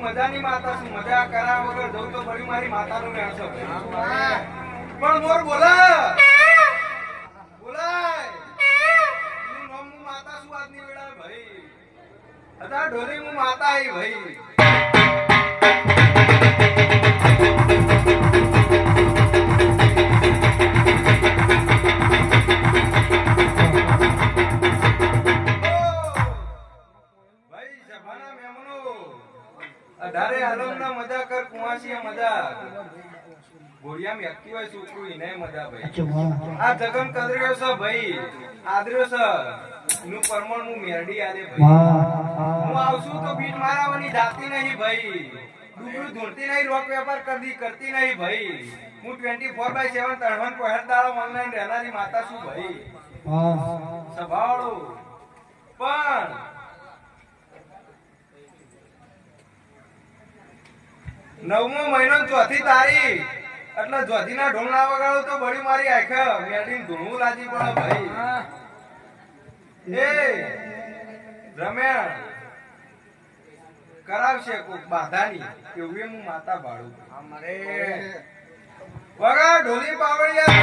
મજાની માતા છું, મજા કરા વગર જઉં તો બળી મારી માતાનું મેળસો. પણ મોર બોલા બોલાય નું નામ હું માતા છું આજની વેળા ભાઈ. અતા ઢોલી હું માતા આઈ ભાઈ. અઢારે આલમના મજા કર કુવાસીએ મજા. ગોળિયામ એકતી હોય છોકરું એને મજા ભાઈ. આ જગન કદર્યો છે ભાઈ, આદર્યો છે નું પરમણ હું મેરડી આલે ભાઈ. હું આવશું તો બીટ મારાવાની જાતી નહીં ભાઈ. ડુબરું ધૂળતી નહીં, રોક વેપાર કરતી નહીં ભાઈ. હું 24/7 તણવન પહેરદાળો ઓનલાઈન રહેનારી માતા છું ભાઈ. સભાળો પણ નવમો મહિનો 4th તારીખ એટલે જોધીના ઢોલના વગાડો તો બળી મારી આંખ મેડીન ધૂણું લાજી પડે ભાઈ. એ રમ્યા કરાવશે કોક બાધાની એવું હું માતા ભાડું. અમારે વગા ઢોલી પાવડિયા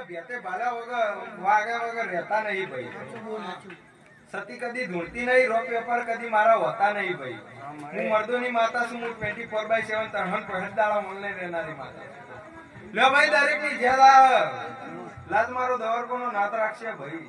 ભેતે ભાલા વગર વાગ્યા વગર રહેતા નહીં ભાઈ. સતી કદી ધૂળતી નહીં, રોક વેપાર કદી મારા હોતા નહીં ભાઈ. હું મર્દોની માતા છું, હું 24/7 તણહન પહેરદાળા ઓનલાઈન રહેનારી માતા. લે ભાઈ દરેક ની જેલ લાજ મારો દવર કોનો નાત રાખશે ભાઈ.